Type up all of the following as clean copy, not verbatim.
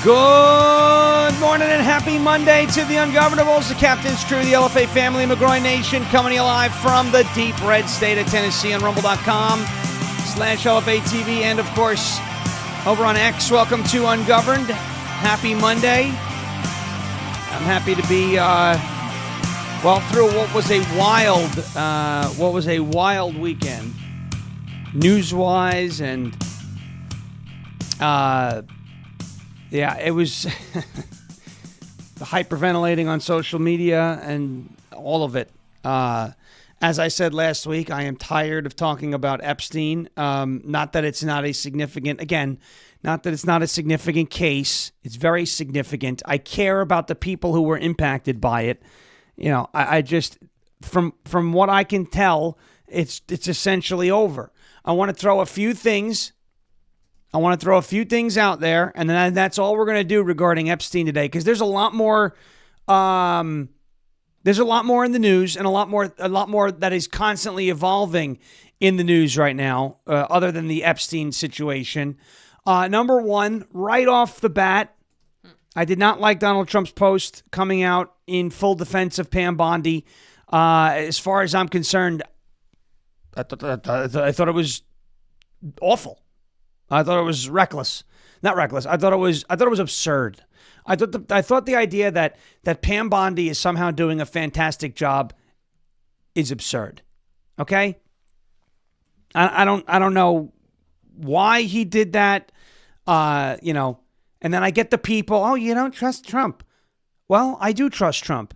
Good morning and happy Monday to the Ungovernables, the Captain's Crew, the LFA family, McGroin Nation, coming to you live from the deep red state of Tennessee on rumble.com/LFA TV, and of course, over on X. Welcome to Ungoverned. Happy Monday. I'm happy to be, through what was a wild weekend, news-wise, and, it was the hyperventilating on social media and all of it. As I said last week, I am tired of talking about Epstein. Not that it's not a significant case. It's very significant. I care about the people who were impacted by it. You know, I just, from what I can tell, it's essentially over. I want to throw a few things out there, and then that's all we're going to do regarding Epstein today, because there's a lot more. There's a lot more in the news, and a lot more that is constantly evolving in the news right now, other than the Epstein situation. Number one, right off the bat, I did not like Donald Trump's post coming out in full defense of Pam Bondi. As far as I'm concerned, I thought it was awful. I thought it was reckless. Not reckless. I thought it was absurd. I thought the idea that Pam Bondi is somehow doing a fantastic job is absurd. Okay? I don't know why he did that. And then I get the people, oh, you don't trust Trump. Well, I do trust Trump.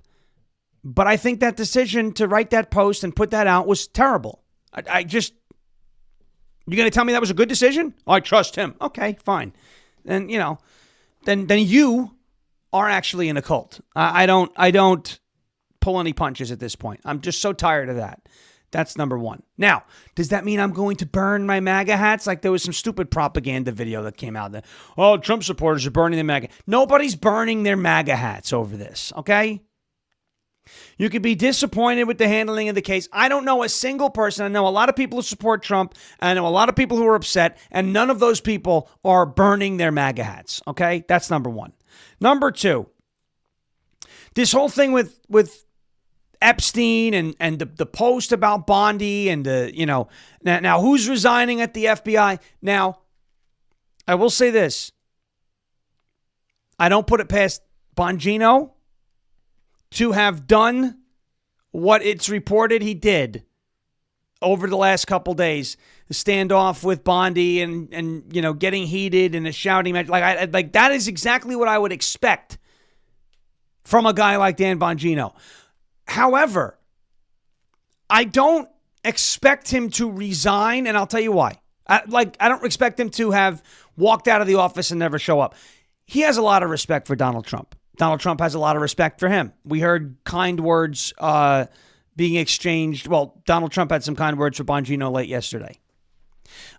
But I think that decision to write that post and put that out was terrible. You're going to tell me that was a good decision? Oh, I trust him. Okay, fine. Then, then you are actually in a cult. I don't pull any punches at this point. I'm just so tired of that. That's number one. Now, does that mean I'm going to burn my MAGA hats? Like there was some stupid propaganda video that came out there. Oh, Trump supporters are burning their MAGA. Nobody's burning their MAGA hats over this, okay? You could be disappointed with the handling of the case. I don't know a single person. I know a lot of people who support Trump. And I know a lot of people who are upset. And none of those people are burning their MAGA hats. Okay? That's number one. Number two, this whole thing with Epstein and the post about Bondi and, now who's resigning at the FBI? Now, I will say this. I don't put it past Bongino to have done what it's reported he did over the last couple days, the standoff with Bondi and getting heated and a shouting match. Like that is exactly what I would expect from a guy like Dan Bongino. However, I don't expect him to resign, and I'll tell you why. I don't expect him to have walked out of the office and never show up. He has a lot of respect for Donald Trump. Donald Trump has a lot of respect for him. We heard kind words being exchanged. Well, Donald Trump had some kind words for Bongino late yesterday.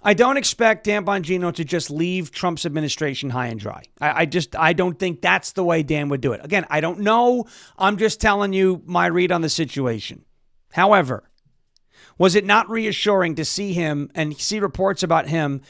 I don't expect Dan Bongino to just leave Trump's administration high and dry. I don't think that's the way Dan would do it. Again, I don't know. I'm just telling you my read on the situation. However, was it not reassuring to see him and see reports about him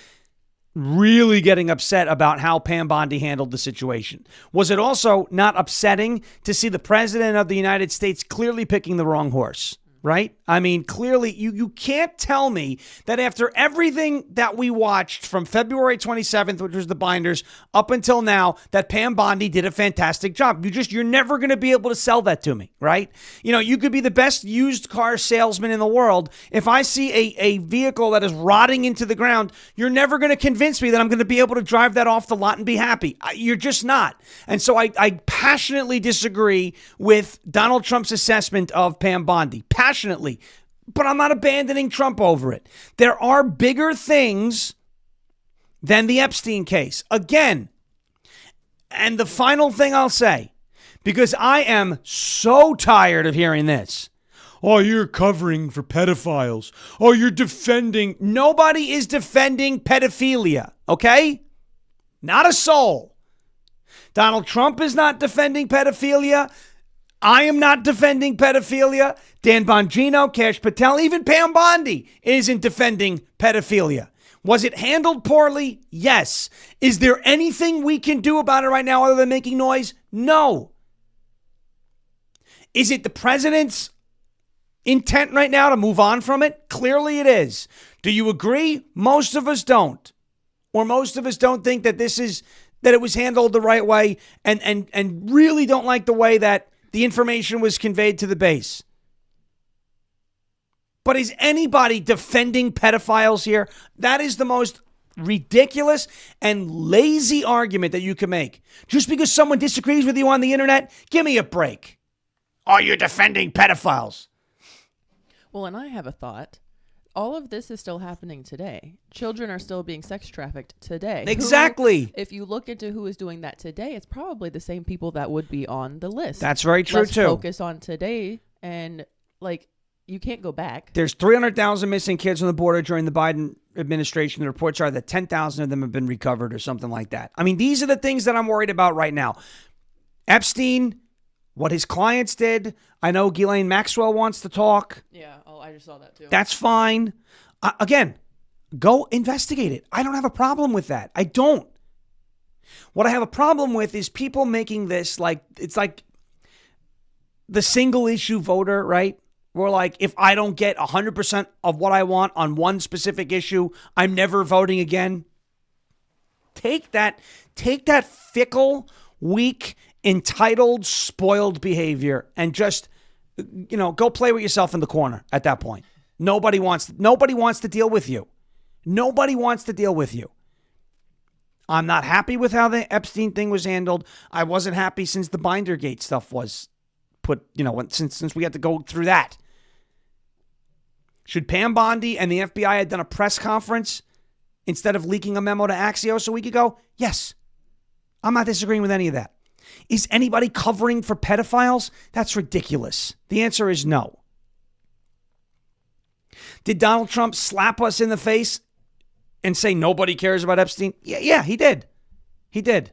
really getting upset about how Pam Bondi handled the situation? Was it also not upsetting to see the president of the United States clearly picking the wrong horse? Right? I mean, clearly, you can't tell me that after everything that we watched from February 27th, which was the binders, up until now, that Pam Bondi did a fantastic job. You're never going to be able to sell that to me, right? You could be the best used car salesman in the world. If I see a vehicle that is rotting into the ground, you're never going to convince me that I'm going to be able to drive that off the lot and be happy. You're just not. And so I passionately disagree with Donald Trump's assessment of Pam Bondi. Passionately, but I'm not abandoning Trump over it. There are bigger things than the Epstein case. Again, and the final thing I'll say, because I am so tired of hearing this. Oh, you're covering for pedophiles. Oh, you're defending. Nobody is defending pedophilia, okay? Not a soul. Donald Trump is not defending pedophilia. I am not defending pedophilia. Dan Bongino, Kash Patel, even Pam Bondi isn't defending pedophilia. Was it handled poorly? Yes. Is there anything we can do about it right now other than making noise? No. Is it the president's intent right now to move on from it? Clearly it is. Do you agree? Most of us don't. Or most of us don't think that that it was handled the right way and really don't like the way that the information was conveyed to the base. But is anybody defending pedophiles here? That is the most ridiculous and lazy argument that you can make. Just because someone disagrees with you on the internet, give me a break. Oh, you're defending pedophiles. Well, and I have a thought. All of this is still happening today. Children are still being sex trafficked today. Exactly. If you look into who is doing that today, it's probably the same people that would be on the list. That's very true, Let's too. Focus on today, and you can't go back. There's 300,000 missing kids on the border during the Biden administration. The reports are that 10,000 of them have been recovered or something like that. I mean, these are the things that I'm worried about right now. Epstein, what his clients did. I know Ghislaine Maxwell wants to talk. Yeah, I just saw that too. That's fine. Again, go investigate it. I don't have a problem with that. I don't. What I have a problem with is people making this it's like the single issue voter, right? Where like, if I don't get 100% of what I want on one specific issue, I'm never voting again. Take that fickle, weak, entitled, spoiled behavior and just, go play with yourself in the corner at that point. Nobody wants to deal with you. Nobody wants to deal with you. I'm not happy with how the Epstein thing was handled. I wasn't happy since the Bindergate stuff was put, since we had to go through that. Should Pam Bondi and the FBI had done a press conference instead of leaking a memo to Axios a week ago? Yes. I'm not disagreeing with any of that. Is anybody covering for pedophiles? That's ridiculous. The answer is no. Did Donald Trump slap us in the face and say nobody cares about Epstein? Yeah, he did. He did.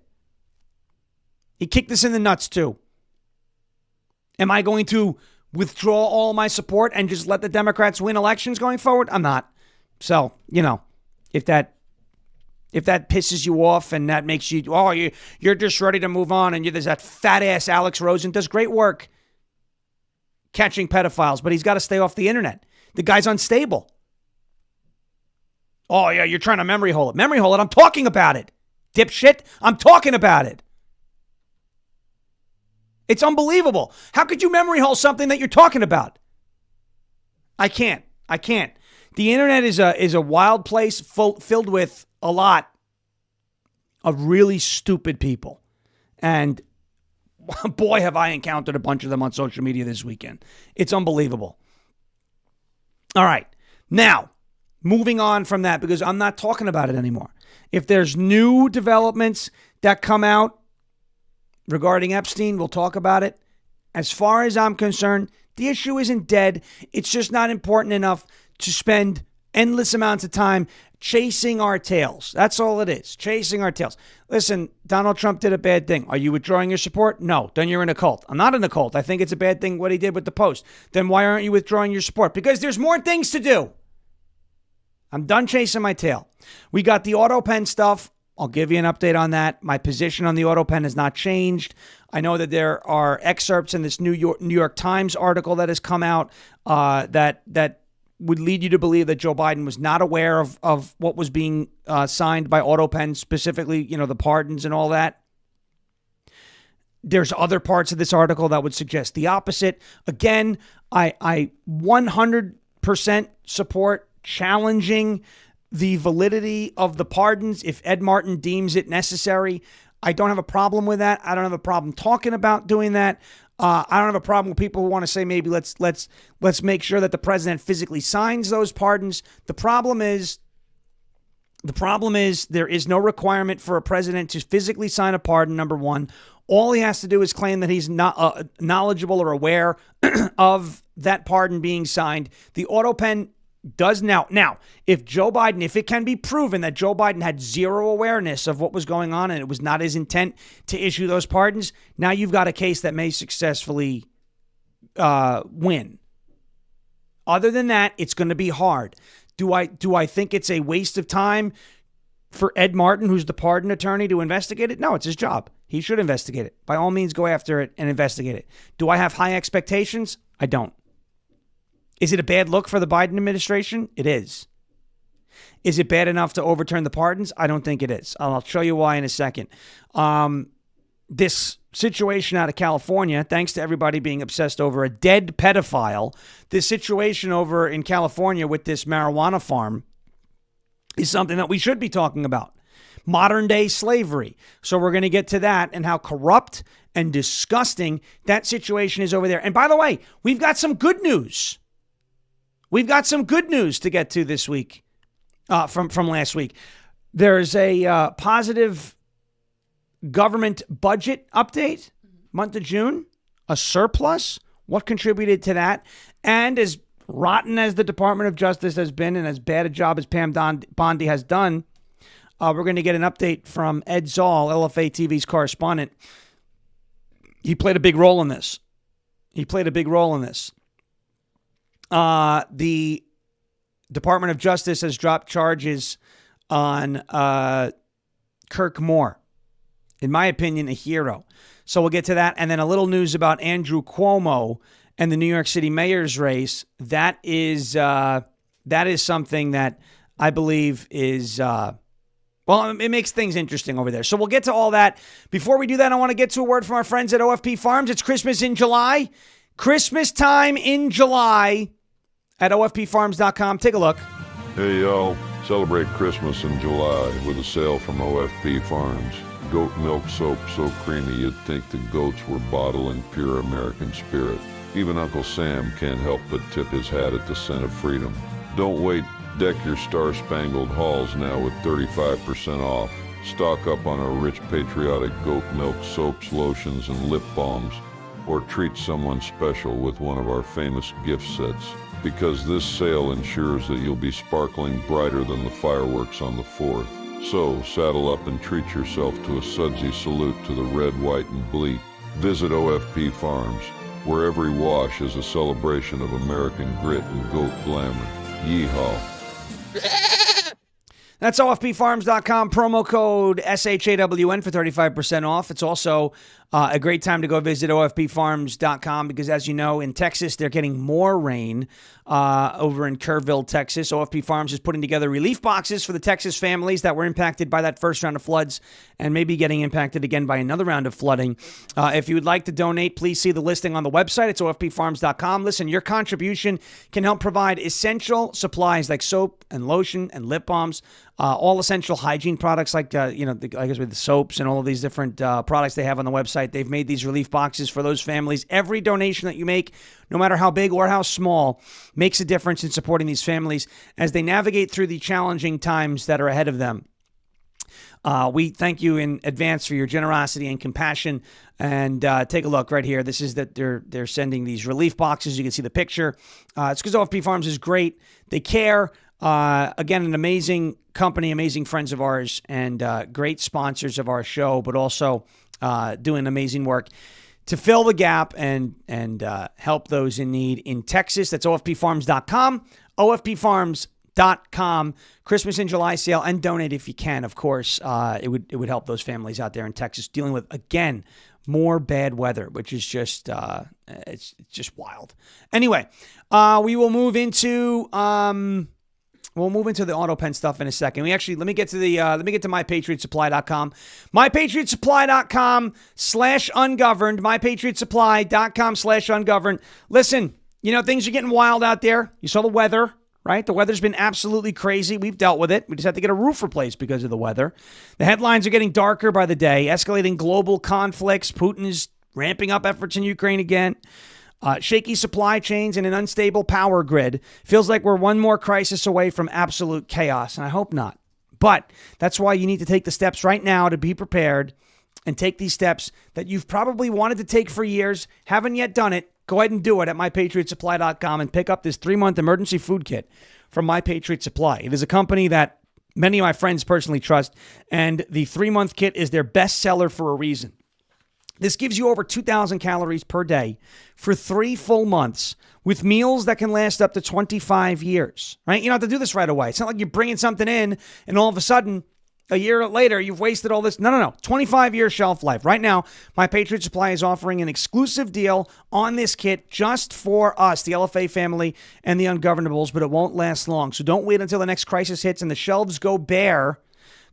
He kicked us in the nuts too. Am I going to withdraw all my support and just let the Democrats win elections going forward? I'm not. So, if that pisses you off and that makes you, you're just ready to move on, and there's that fat ass Alex Rosen does great work catching pedophiles, but he's got to stay off the internet. The guy's unstable. Oh yeah, you're trying to memory hole it. Memory hole it. I'm talking about it. Dipshit. I'm talking about it. It's unbelievable. How could you memory hole something that you're talking about? I can't. The internet is a wild place filled with a lot of really stupid people. And boy, have I encountered a bunch of them on social media this weekend. It's unbelievable. All right. Now, moving on from that, because I'm not talking about it anymore. If there's new developments that come out regarding Epstein, we'll talk about it. As far as I'm concerned, the issue isn't dead. It's just not important enough to spend endless amounts of time chasing our tails. That's all it is, chasing our tails. Listen, Donald Trump did a bad thing. Are you withdrawing your support? No. Then you're in a cult. I'm not in a cult. I think it's a bad thing what he did with the Post. Then why aren't you withdrawing your support? Because there's more things to do. I'm done chasing my tail. We got the auto pen stuff. I'll give you an update on that. My position on the auto pen has not changed. I know that there are excerpts in this New York Times article that has come out that would lead you to believe that Joe Biden was not aware of what was being signed by AutoPen, specifically, the pardons and all that. There's other parts of this article that would suggest the opposite. Again, I 100% support challenging the validity of the pardons if Ed Martin deems it necessary. I don't have a problem with that. I don't have a problem talking about doing that. I don't have a problem with people who want to say maybe let's make sure that the president physically signs those pardons. The problem is there is no requirement for a president to physically sign a pardon, number one. All he has to do is claim that he's not knowledgeable or aware of that pardon being signed. The auto pen does now. Now, if it can be proven that Joe Biden had zero awareness of what was going on and it was not his intent to issue those pardons, now you've got a case that may successfully win. Other than that, it's going to be hard Do I think it's a waste of time for Ed Martin, who's the pardon attorney, to investigate it? No, it's his job. He should investigate it. By all means, go after it and investigate it. Do I have high expectations? I don't. Is it a bad look for the Biden administration? It is. Is it bad enough to overturn the pardons? I don't think it is. I'll show you why in a second. This situation out of California, thanks to everybody being obsessed over a dead pedophile, this situation over in California with this marijuana farm is something that we should be talking about. Modern day slavery. So we're going to get to that and how corrupt and disgusting that situation is over there. And by the way, we've got some good news. We've got some good news to get to this week from last week. There's a positive government budget update, month of June, a surplus. What contributed to that? And as rotten as the Department of Justice has been and as bad a job as Pam Bondi has done, we're going to get an update from Ed Szall, LFA TV's correspondent. He played a big role in this. The Department of Justice has dropped charges on Kirk Moore. In my opinion, a hero. So we'll get to that. And then a little news about Andrew Cuomo and the New York City mayor's race. That is something that I believe is, it makes things interesting over there. So we'll get to all that. Before we do that, I want to get to a word from our friends at OFP Farms. It's Christmas in July. Christmas time in July at OFPFarms.com. Take a look. Hey, y'all. Celebrate Christmas in July with a sale from OFP Farms. Goat milk soap so creamy you'd think the goats were bottling pure American spirit. Even Uncle Sam can't help but tip his hat at the scent of freedom. Don't wait. Deck your star-spangled halls now with 35% off. Stock up on our rich patriotic goat milk soaps, lotions, and lip balms. Or treat someone special with one of our famous gift sets. Because this sale ensures that you'll be sparkling brighter than the fireworks on the 4th. So, saddle up and treat yourself to a sudsy salute to the red, white, and bleat. Visit OFP Farms, where every wash is a celebration of American grit and goat glamour. Yeehaw. That's OFPFarms.com, promo code SHAWN for 35% off. It's also a great time to go visit OFPFarms.com because, as you know, in Texas, they're getting more rain over in Kerrville, Texas. OFP Farms is putting together relief boxes for the Texas families that were impacted by that first round of floods and maybe getting impacted again by another round of flooding. If you would like to donate, please see the listing on the website. It's OFPFarms.com. Listen, your contribution can help provide essential supplies like soap and lotion and lip balms, all essential hygiene products like, I guess with the soaps and all of these different products they have on the website. They've made these relief boxes for those families. Every donation that you make, no matter how big or how small, makes a difference in supporting these families as they navigate through the challenging times that are ahead of them. We thank you in advance for your generosity and compassion. And take a look right here. This is that they're sending these relief boxes. You can see the picture. It's because OFP Farms is great. They care. Again, an amazing company, amazing friends of ours, and great sponsors of our show, but also doing amazing work to fill the gap and help those in need in Texas. That's OFPFarms.com, OFPFarms.com. Christmas in July sale, and donate if you can, of course. It would help those families out there in Texas dealing with, again, more bad weather, which is just it's just wild. Anyway, we will move into we'll move into the auto pen stuff in a second. Let me get to mypatriotsupply.com. mypatriotsupply.com/ungoverned. mypatriotsupply.com/ungoverned. Listen, things are getting wild out there. You saw the weather, right? The weather's been absolutely crazy. We've dealt with it. We just had to get a roof replaced because of the weather. The headlines are getting darker by the day. Escalating global conflicts. Putin is ramping up efforts in Ukraine again. Shaky supply chains and an unstable power grid. Feels like we're one more crisis away from absolute chaos, and I hope not. But that's why you need to take the steps right now to be prepared and take these steps that you've probably wanted to take for years, haven't yet done it. Go ahead and do it at mypatriotsupply.com and pick up this 3-month emergency food kit from My Patriot Supply. It is a company that many of my friends personally trust, and the 3-month kit is their best seller for a reason. This gives you over 2,000 calories per day for 3 full months with meals that can last up to 25 years, right? You don't have to do this right away. It's not like you're bringing something in and all of a sudden, a year later, you've wasted all this. No. 25-year shelf life. Right now, My Patriot Supply is offering an exclusive deal on this kit just for us, the LFA family and the Ungovernables, but it won't last long. So don't wait until the next crisis hits and the shelves go bare.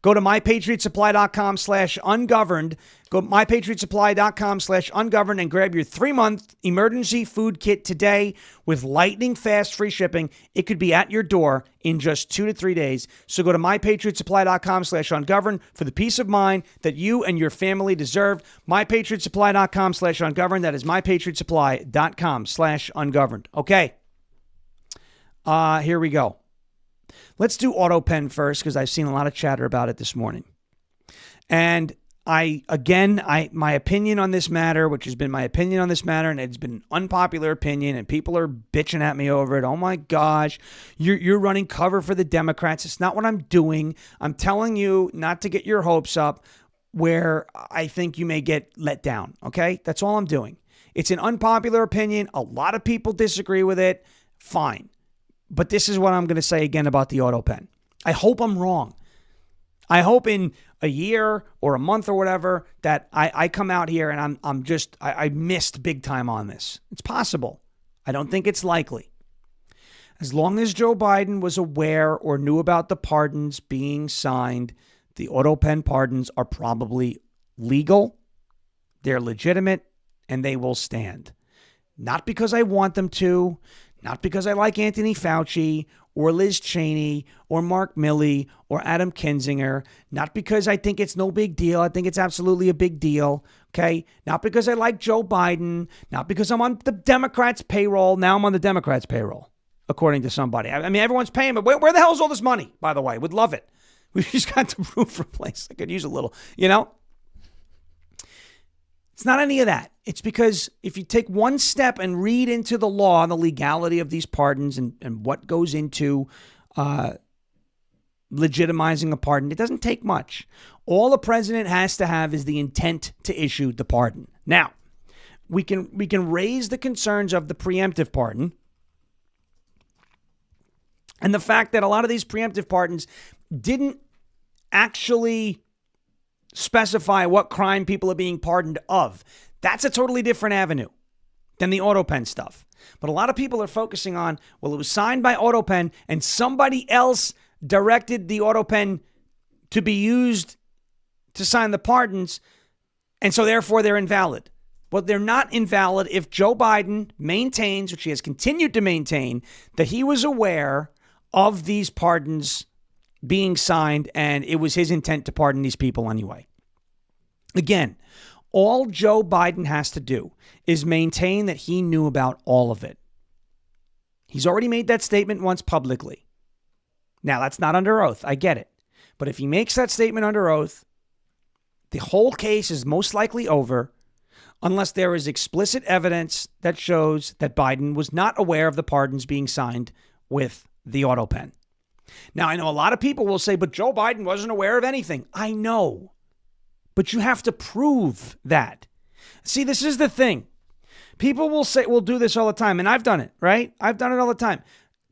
Go to mypatriotsupply.com/ungoverned. Go to mypatriotsupply.com/ungoverned and grab your 3-month emergency food kit today with lightning fast free shipping. It could be at your door in just 2 to 3 days. So go to mypatriotsupply.com/ungoverned for the peace of mind that you and your family deserve. mypatriotsupply.com/ungoverned. That is mypatriotsupply.com/ungoverned. Okay. Here we go. Let's do AutoPen first because I've seen a lot of chatter about it this morning. And my opinion on this matter, which has been my opinion on this matter, and it's been an unpopular opinion, and people are bitching at me over it. Oh my gosh, you're running cover for the Democrats. It's not what I'm doing. I'm telling you not to get your hopes up where I think you may get let down. Okay? That's all I'm doing. It's an unpopular opinion. A lot of people disagree with it. Fine. But this is what I'm going to say again about the AutoPen. I hope I'm wrong. I hope in a year or a month or whatever that I come out here and I missed big time on this. It's possible. I don't think it's likely. As long as Joe Biden was aware or knew about the pardons being signed, the AutoPen pardons are probably legal, they're legitimate, and they will stand. Not because I want them to, not because I like Anthony Fauci or Liz Cheney or Mark Milley or Adam Kinzinger. Not because I think it's no big deal. I think it's absolutely a big deal. Okay. Not because I like Joe Biden. Not because I'm on the Democrats' payroll. Now I'm on the Democrats' payroll, according to somebody. I mean, everyone's paying, but where the hell is all this money, by the way? Would love it. We just got the roof replaced. I could use a little, It's not any of that. It's because if you take one step and read into the law and the legality of these pardons and what goes into legitimizing a pardon, it doesn't take much. All the president has to have is the intent to issue the pardon. Now, we can raise the concerns of the preemptive pardon and the fact that a lot of these preemptive pardons didn't actually specify what crime people are being pardoned of. That's a totally different avenue than the AutoPen stuff. But a lot of people are focusing on, well, it was signed by AutoPen and somebody else directed the AutoPen to be used to sign the pardons, and so therefore they're invalid. Well, they're not invalid if Joe Biden maintains, which he has continued to maintain, that he was aware of these pardons being signed, and it was his intent to pardon these people anyway. Again, all Joe Biden has to do is maintain that he knew about all of it. He's already made that statement once publicly. Now, that's not under oath. I get it. But if he makes that statement under oath, the whole case is most likely over unless there is explicit evidence that shows that Biden was not aware of the pardons being signed with the AutoPen. Now, I know a lot of people will say, but Joe Biden wasn't aware of anything. I know. But you have to prove that. See, this is the thing. People will say, we'll do this all the time. And I've done it, right? I've done it all the time.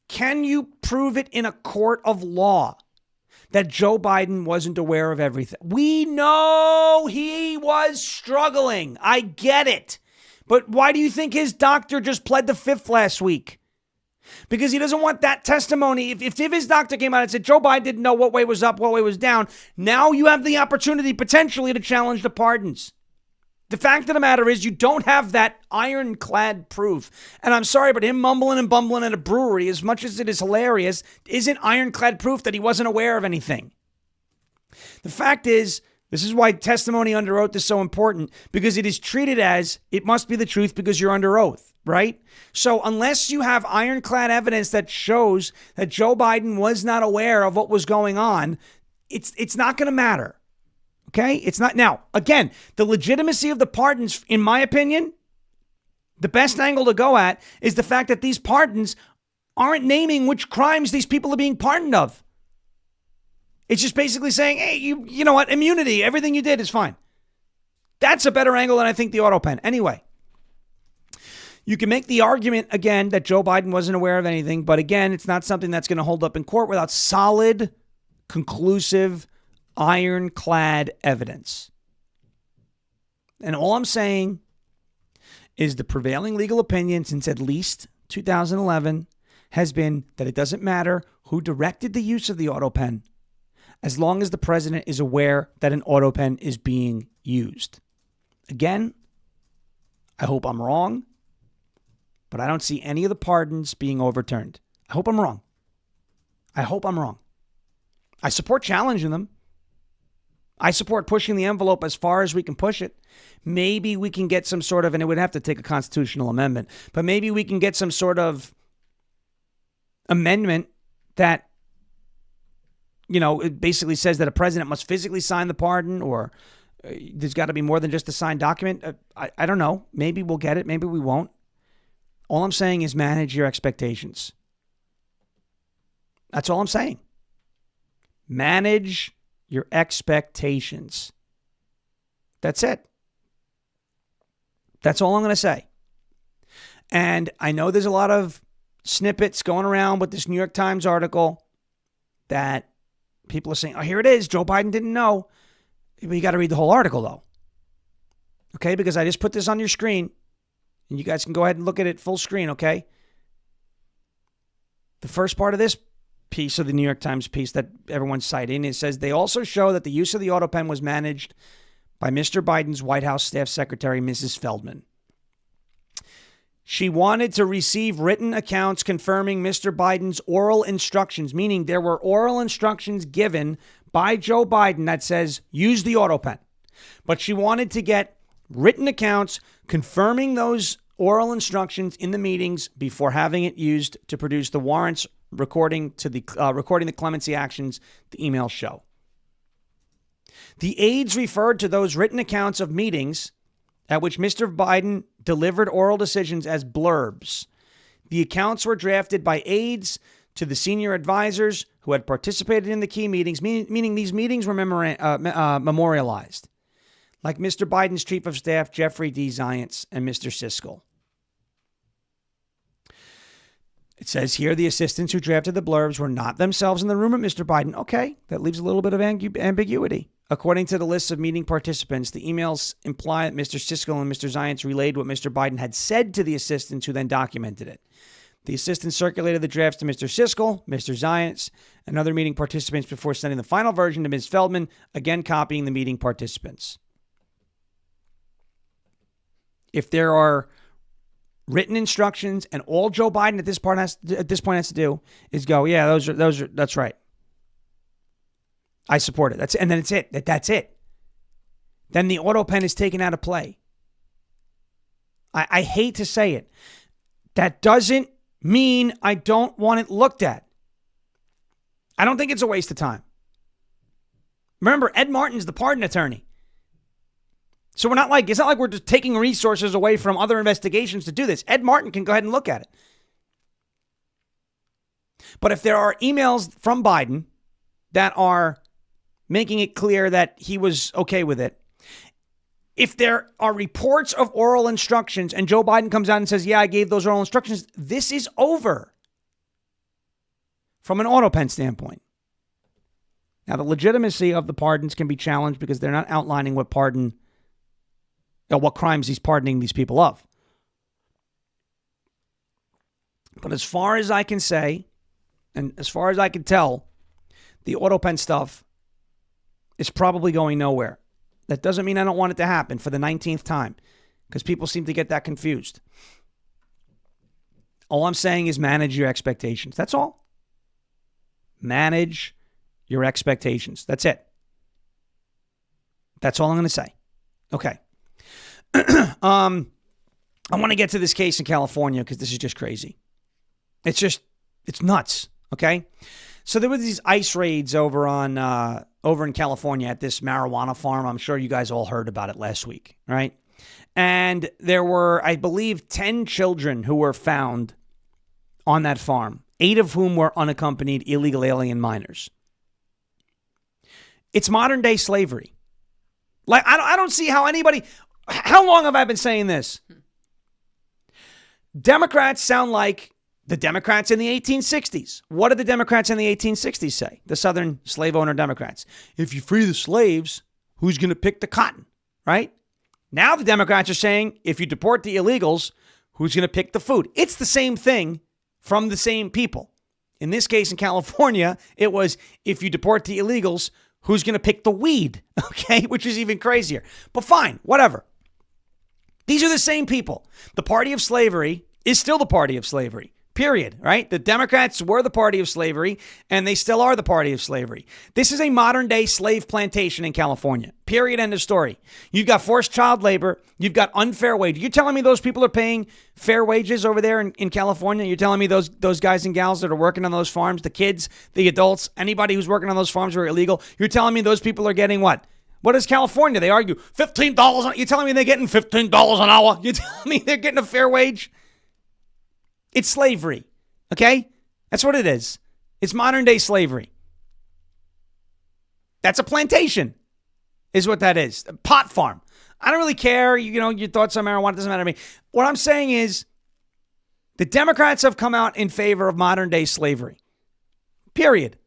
Can you prove it in a court of law that Joe Biden wasn't aware of everything? We know he was struggling. I get it. But why do you think his doctor just pled the fifth last week? Because he doesn't want that testimony. If his doctor came out and said Joe Biden didn't know what way was up, what way was down, now you have the opportunity potentially to challenge the pardons. The fact of the matter is you don't have that ironclad proof. And I'm sorry, but him mumbling and bumbling at a brewery, as much as it is hilarious, isn't ironclad proof that he wasn't aware of anything. The fact is, this is why testimony under oath is so important, because it is treated as it must be the truth because you're under oath, right? So unless you have ironclad evidence that shows that Joe Biden was not aware of what was going on, it's not going to matter. Okay? It's not. Now, again, the legitimacy of the pardons, in my opinion, the best angle to go at is the fact that these pardons aren't naming which crimes these people are being pardoned of. It's just basically saying, hey, you know what? Immunity. Everything you did is fine. That's a better angle than I think the auto pen. Anyway, you can make the argument again that Joe Biden wasn't aware of anything, but again, it's not something that's going to hold up in court without solid, conclusive, ironclad evidence. And all I'm saying is the prevailing legal opinion since at least 2011 has been that it doesn't matter who directed the use of the auto pen as long as the president is aware that an auto pen is being used. Again, I hope I'm wrong, but I don't see any of the pardons being overturned. I hope I'm wrong. I hope I'm wrong. I support challenging them. I support pushing the envelope as far as we can push it. Maybe we can get some sort of, and it would have to take a constitutional amendment, but maybe we can get some sort of amendment that, you know, it basically says that a president must physically sign the pardon, or there's got to be more than just a signed document. I don't know. Maybe we'll get it. Maybe we won't. All I'm saying is manage your expectations. That's all I'm saying. Manage your expectations. That's it. That's all I'm going to say. And I know there's a lot of snippets going around with this New York Times article that people are saying, oh, here it is. Joe Biden didn't know. But you got to read the whole article, though. Okay? Because I just put this on your screen, and you guys can go ahead and look at it full screen, okay? The first part of this piece of the New York Times piece that everyone's citing, it says they also show that the use of the auto pen was managed by Mr. Biden's White House staff secretary, Mrs. Feldman. She wanted to receive written accounts confirming Mr. Biden's oral instructions, meaning there were oral instructions given by Joe Biden that says, use the auto pen. But she wanted to get written accounts confirming those oral instructions in the meetings before having it used to produce the warrants recording the clemency actions the emails show. The aides referred to those written accounts of meetings at which Mr. Biden delivered oral decisions as blurbs. The accounts were drafted by aides to the senior advisors who had participated in the key meetings, meaning these meetings were memorialized, like Mr. Biden's chief of staff, Jeffrey D. Zients, and Mr. Siskel. It says here the assistants who drafted the blurbs were not themselves in the room with Mr. Biden. Okay, that leaves a little bit of ambiguity. According to the list of meeting participants, the emails imply that Mr. Siskel and Mr. Zients relayed what Mr. Biden had said to the assistants who then documented it. The assistants circulated the drafts to Mr. Siskel, Mr. Zients, and other meeting participants before sending the final version to Ms. Feldman, again copying the meeting participants. If there are written instructions, and all Joe Biden at this point has to do is go, yeah, that's right. I support it. And then it's it. That's it. Then the auto pen is taken out of play. I hate to say it. That doesn't mean I don't want it looked at. I don't think it's a waste of time. Remember, Ed Martin's the pardon attorney. So it's not like we're just taking resources away from other investigations to do this. Ed Martin can go ahead and look at it. But if there are emails from Biden that are making it clear that he was okay with it, if there are reports of oral instructions and Joe Biden comes out and says, yeah, I gave those oral instructions, this is over from an auto pen standpoint. Now, the legitimacy of the pardons can be challenged because they're not outlining what crimes he's pardoning these people of. But as far as I can say, and as far as I can tell, the auto pen stuff is probably going nowhere. That doesn't mean I don't want it to happen for the 19th time, because people seem to get that confused. All I'm saying is manage your expectations. That's all. Manage your expectations. That's it. That's all I'm going to say. Okay. I want to get to this case in California because this is just crazy. It's nuts. Okay. So there were these ICE raids over in California at this marijuana farm. I'm sure you guys all heard about it last week, right? And there were, I believe, 10 children who were found on that farm, 8 of whom were unaccompanied illegal alien minors. It's modern day slavery. Like, I don't see how anybody... How long have I been saying this? Democrats sound like the Democrats in the 1860s. What did the Democrats in the 1860s say? The Southern slave owner Democrats. If you free the slaves, who's going to pick the cotton, right? Now the Democrats are saying, if you deport the illegals, who's going to pick the food? It's the same thing from the same people. In this case, in California, it was, if you deport the illegals, who's going to pick the weed? Okay, which is even crazier. But fine, whatever. These are the same people. The party of slavery is still the party of slavery. Period, right? The Democrats were the party of slavery, and they still are the party of slavery. This is a modern-day slave plantation in California. Period, end of story. You've got forced child labor. You've got unfair wage. You're telling me those people are paying fair wages over there in California? You're telling me those guys and gals that are working on those farms, the kids, the adults, anybody who's working on those farms who are illegal, you're telling me those people are getting what? What is California? They argue $15. You're telling me they're getting $15 an hour? You're telling me they're getting a fair wage? It's slavery, okay? That's what it is. It's modern-day slavery. That's a plantation, is what that is. A pot farm. I don't really care, your thoughts on marijuana. It doesn't matter to me. What I'm saying is the Democrats have come out in favor of modern-day slavery. Period.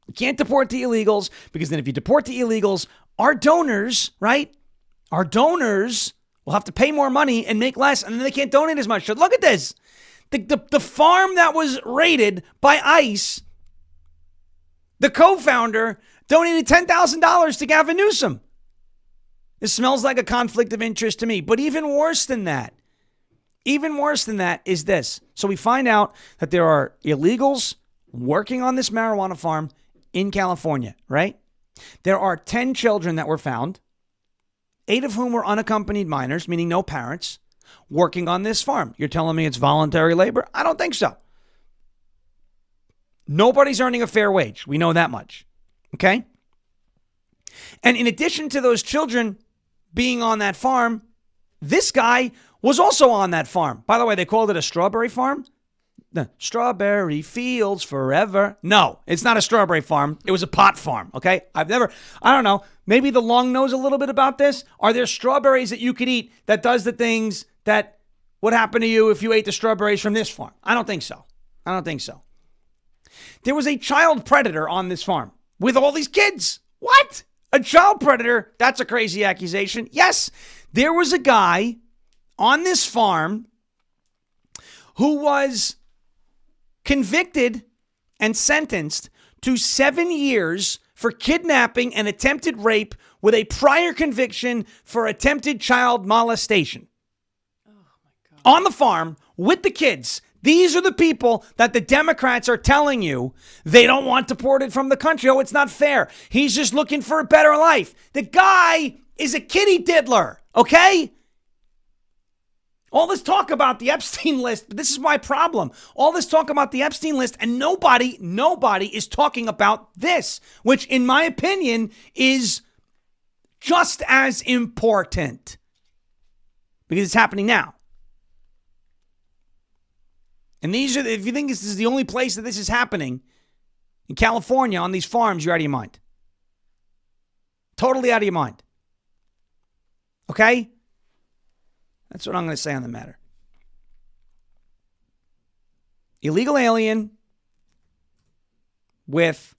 You can't deport the illegals, because then if you deport the illegals, our donors, right? Our donors will have to pay more money and make less, and then they can't donate as much. So look at this. The farm that was raided by ICE, the co-founder donated $10,000 to Gavin Newsom. This smells like a conflict of interest to me. But even worse than that is this. So we find out that there are illegals working on this marijuana farm in California, right? There are 10 children that were found, 8 of whom were unaccompanied minors, meaning no parents, working on this farm. You're telling me it's voluntary labor? I don't think so. Nobody's earning a fair wage. We know that much. Okay? And in addition to those children being on that farm, this guy was also on that farm. By the way, they called it a strawberry farm. The strawberry fields forever. No, it's not a strawberry farm. It was a pot farm, okay? I don't know. Maybe the long knows a little bit about this. Are there strawberries that you could eat that does the things that would happen to you if you ate the strawberries from this farm? I don't think so. There was a child predator on this farm with all these kids. What? A child predator? That's a crazy accusation. Yes, there was a guy on this farm who was convicted and sentenced to 7 years for kidnapping and attempted rape with a prior conviction for attempted child molestation. Oh my God. On the farm with the kids. These are the people that the Democrats are telling you they don't want deported from the country. Oh, it's not fair. He's just looking for a better life. The guy is a kitty diddler, okay? All this talk about the Epstein list, this is my problem. All this talk about the Epstein list, and nobody is talking about this, which in my opinion is just as important because it's happening now. And if you think this is the only place that this is happening, in California on these farms, you're out of your mind. Totally out of your mind. Okay? That's what I'm going to say on the matter. Illegal alien with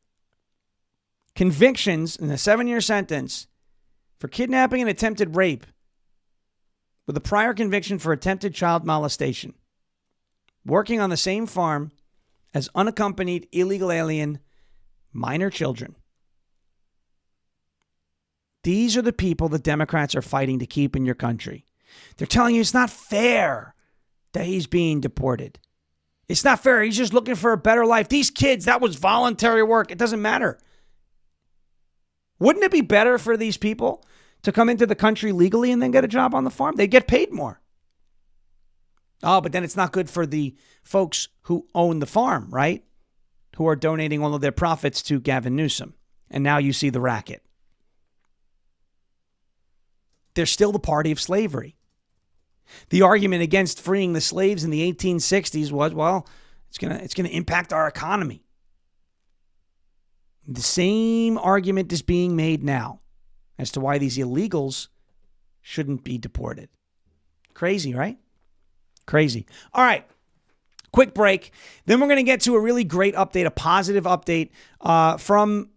convictions in a 7-year sentence for kidnapping and attempted rape with a prior conviction for attempted child molestation, working on the same farm as unaccompanied illegal alien minor children. These are the people the Democrats are fighting to keep in your country. They're telling you it's not fair that he's being deported. It's not fair. He's just looking for a better life. These kids, that was voluntary work. It doesn't matter. Wouldn't it be better for these people to come into the country legally and then get a job on the farm? They'd get paid more. Oh, but then it's not good for the folks who own the farm, right? Who are donating all of their profits to Gavin Newsom. And now you see the racket. They're still the party of slavery. The argument against freeing the slaves in the 1860s was, well, it's gonna impact our economy. The same argument is being made now. as to why these illegals shouldn't be deported. Crazy, right? Crazy. All right. Quick break. Then we're going to get to a really great update, a positive update from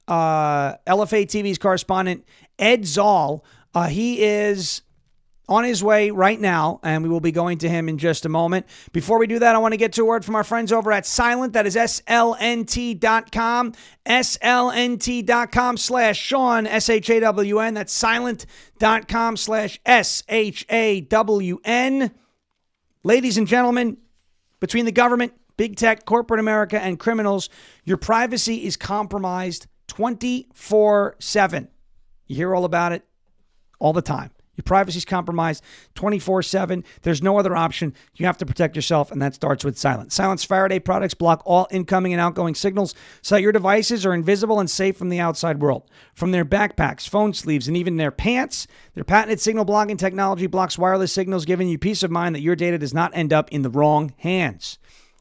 LFA TV's correspondent, Ed Szall. He is on his way right now, and we will be going to him in just a moment. Before we do that, I want to get to a word from our friends over at Silent. That is SLNT.com. SLNT.com/Shawn, SHAWN. That's silent.com/SHAWN. Ladies and gentlemen, between the government, big tech, corporate America, and criminals, your privacy is compromised 24/7. You hear all about it all the time. Your privacy is compromised 24/7. There's no other option. You have to protect yourself, and that starts with Silent. Silent's Faraday products block all incoming and outgoing signals so that your devices are invisible and safe from the outside world. From their backpacks, phone sleeves, and even their pants, their patented signal blocking technology blocks wireless signals, giving you peace of mind that your data does not end up in the wrong hands.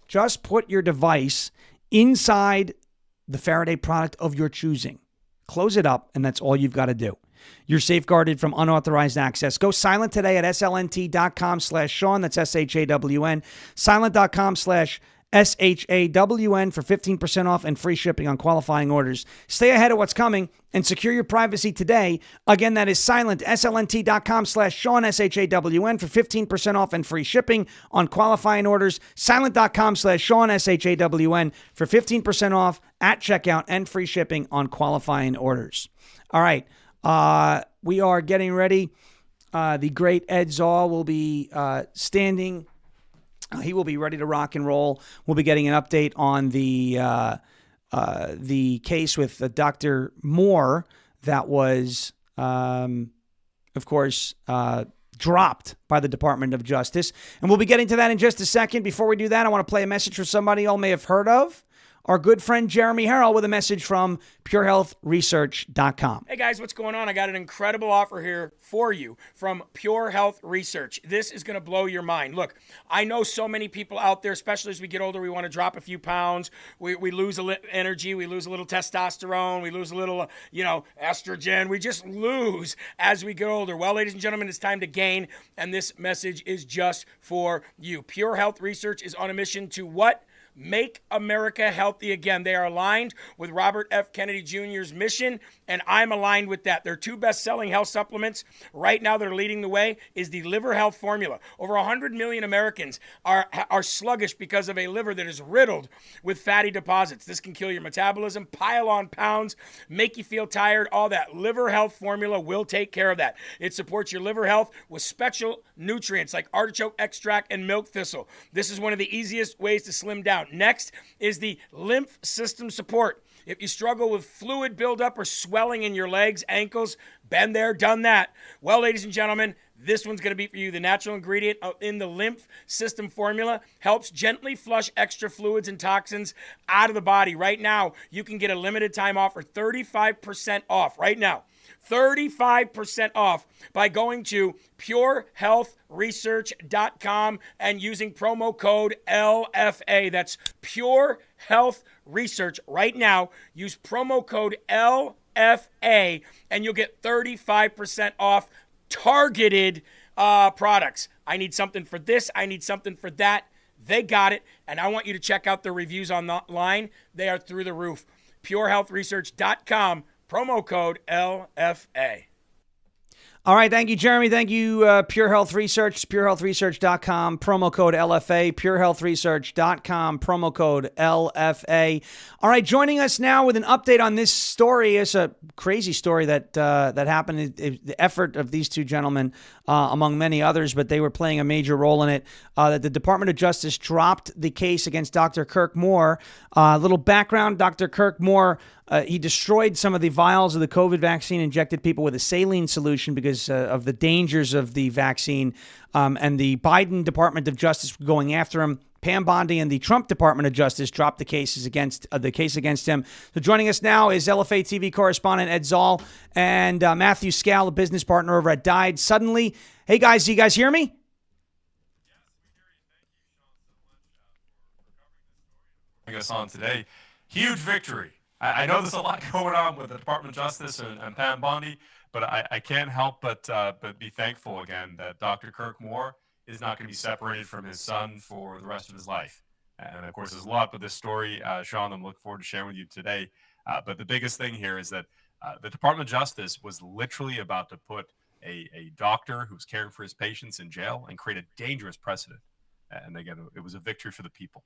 Just put your device inside the Faraday product of your choosing. Close it up, and that's all you've got to do. You're safeguarded from unauthorized access. Go silent today at slnt.com/Shawn. That's SHAWN. Silent.com/SHAWN for 15% off and free shipping on qualifying orders. Stay ahead of what's coming and secure your privacy today. Again, that is Silent, SLNT.com/Shawn, SHAWN for 15% off and free shipping on qualifying orders. Silent.com/Shawn, SHAWN for 15% off at checkout and free shipping on qualifying orders. All right. We are getting ready. The great Ed Szall will be standing. He will be ready to rock and roll. We'll be getting an update on the case with Dr. Moore that was, of course, dropped by the Department of Justice. And we'll be getting to that in just a second. Before we do that, I want to play a message for somebody you all may have heard of. Our good friend Jeremy Harrell with a message from purehealthresearch.com. Hey guys, what's going on? I got an incredible offer here for you from Pure Health Research. This is going to blow your mind. Look, I know so many people out there, especially as we get older, we want to drop a few pounds. We lose a little energy. We lose a little testosterone. We lose a little, estrogen. We just lose as we get older. Well, ladies and gentlemen, it's time to gain, and this message is just for you. Pure Health Research is on a mission to what? Make America healthy again. They are aligned with Robert F. Kennedy Jr.'s mission, and I'm aligned with that. Their two best-selling health supplements right now that are leading the way is the Liver Health Formula. Over 100 million Americans are sluggish because of a liver that is riddled with fatty deposits. This can kill your metabolism, pile on pounds, make you feel tired, all that. Liver Health Formula will take care of that. It supports your liver health with special nutrients like artichoke extract and milk thistle. This is one of the easiest ways to slim down. Next is the lymph system support. If you struggle with fluid buildup or swelling in your legs, ankles, been there, done that. Well, ladies and gentlemen, this one's going to be for you. The natural ingredient in the lymph system formula helps gently flush extra fluids and toxins out of the body. Right now, you can get a limited time offer, 35% off right now. 35% off by going to purehealthresearch.com and using promo code LFA. That's Pure Health Research. Right now, use promo code LFA and you'll get 35% off targeted products. I need something for this. I need something for that. They got it. And I want you to check out the reviews online. They are through the roof. purehealthresearch.com. Promo code LFA. All right. Thank you, Jeremy. Thank you, Pure Health Research. PureHealthResearch.com. Promo code LFA. PureHealthResearch.com. Promo code LFA. All right. Joining us now with an update on this story. It's a crazy story that happened. The effort of these two gentlemen, among many others, but they were playing a major role in it. That the Department of Justice dropped the case against Dr. Kirk Moore. Little background: Dr. Kirk Moore. He destroyed some of the vials of the COVID vaccine, injected people with a saline solution because of the dangers of the vaccine. And the Biden Department of Justice going after him. Pam Bondi and the Trump Department of Justice dropped the case against him. So joining us now is LFA TV correspondent Ed Szall and Matthew Szall, a business partner over at Died Suddenly. Hey guys, do you guys hear me? Us on today. Huge victory I know there's a lot going on with the Department of Justice and Mamdani, but I can't help but be thankful again that Dr. Kirk Moore is not going to be separated from his son for the rest of his life. And of course, there's a lot with this story, Sean, I'm looking forward to sharing with you today. But the biggest thing here is that the Department of Justice was literally about to put a doctor who's caring for his patients in jail and create a dangerous precedent. And again, it was a victory for the people.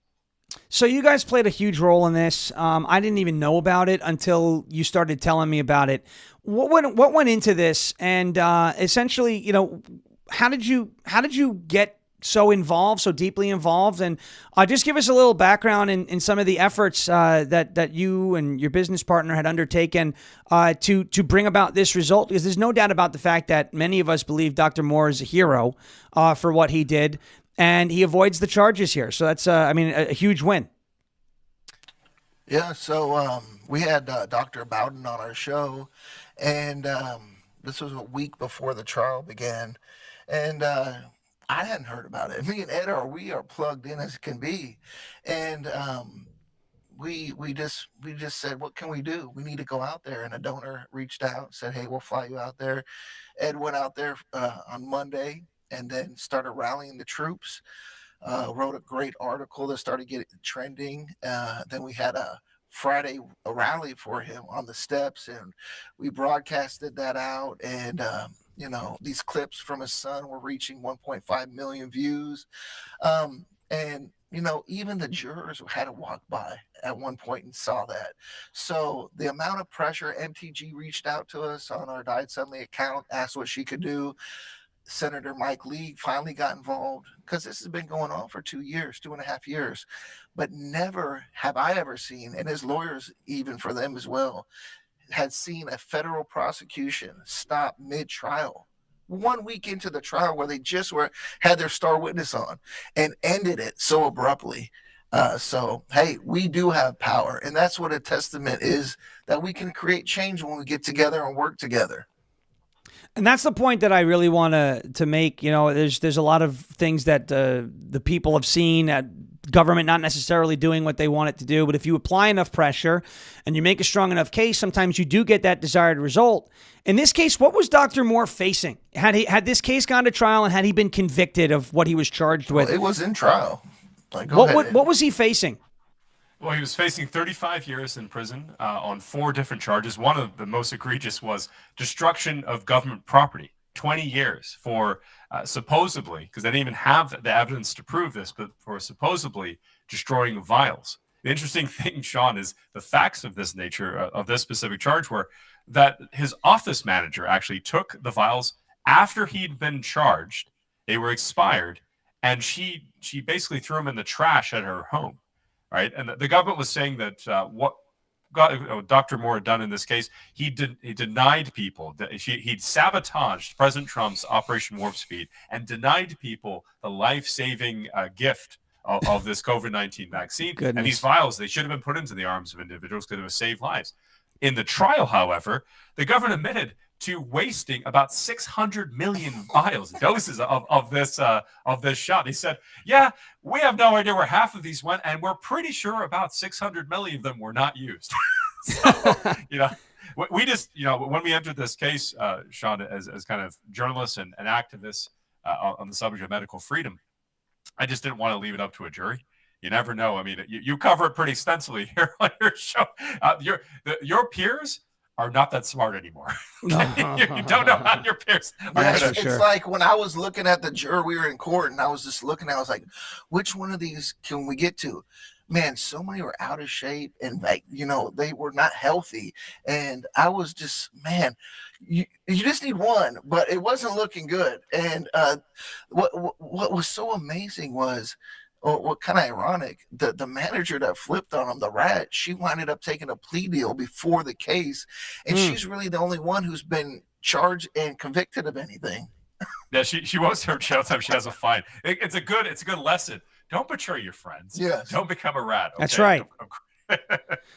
So you guys played a huge role in this. I didn't even know about it until you started telling me about it. What went into this? And essentially, you know, how did you get so involved, so deeply involved? And just give us a little background in some of the efforts that you and your business partner had undertaken to bring about this result. Because there's no doubt about the fact that many of us believe Dr. Moore is a hero for what he did. And he avoids the charges here. So that's, a huge win. Yeah, so we had Dr. Bowden on our show, and this was a week before the trial began. And I hadn't heard about it. Me and Ed we are plugged in as can be. And we just said, what can we do? We need to go out there. And a donor reached out, said, hey, we'll fly you out there. Ed went out there on Monday, and then started rallying the troops, wrote a great article that started getting trending. Then we had a Friday rally for him on the steps, and we broadcasted that out. And, these clips from his son were reaching 1.5 million views. And, even the jurors had to walk by at one point and saw that. So the amount of pressure, MTG reached out to us on our Died Suddenly account, asked what she could do. Senator Mike Lee finally got involved, because this has been going on for 2.5 years, but never have I ever seen, and his lawyers, even for them as well, had seen a federal prosecution stop mid-trial, 1 week into the trial, where they just had their star witness on, and ended it so abruptly. So, hey, we do have power, and that's what a testament is, that we can create change when we get together and work together. And that's the point that I really want to make. There's a lot of things that the people have seen at government not necessarily doing what they want it to do. But if you apply enough pressure and you make a strong enough case, sometimes you do get that desired result. In this case, what was Dr. Moore facing? Had this case gone to trial, and had he been convicted of what he was charged with? Well, it was in trial. What was he facing? Well, he was facing 35 years in prison on 4 different charges. One of the most egregious was destruction of government property. 20 years for supposedly, because they didn't even have the evidence to prove this, but for supposedly destroying vials. The interesting thing, Sean, is the facts of this nature, of this specific charge, were that his office manager actually took the vials after he'd been charged. They were expired, and she basically threw them in the trash at her home. Right, and the government was saying that what Dr. Moore had done in this case, he denied people that he'd sabotaged President Trump's Operation Warp Speed and denied people the life-saving gift of this COVID-19 vaccine. Goodness. And these vials, they should have been put into the arms of individuals because it would save lives. In the trial, however, the government admitted to wasting about 600 million doses of this shot. He said, "Yeah, we have no idea where half of these went, and we're pretty sure about 600 million of them were not used." So, we just, when we entered this case, Sean, as kind of journalists and activists on the subject of medical freedom, I just didn't want to leave it up to a jury. You never know. I mean, you cover it pretty extensively here on your show. Your peers are not that smart anymore. You don't know how your peers are. It's like when I was looking at the juror, we were in court, and I was just looking, I was like, which one of these can we get to? Man, so many were out of shape, and they were not healthy. And I was just, man, you just need one, but it wasn't looking good. And what was so amazing was, what kind of ironic, the manager that flipped on him, the rat, she winded up taking a plea deal before the case, and she's really the only one who's been charged and convicted of anything. Yeah, she won't serve jail time. She has a fine. It's a good lesson. Don't betray your friends. Yes. Don't become a rat. Okay? That's right.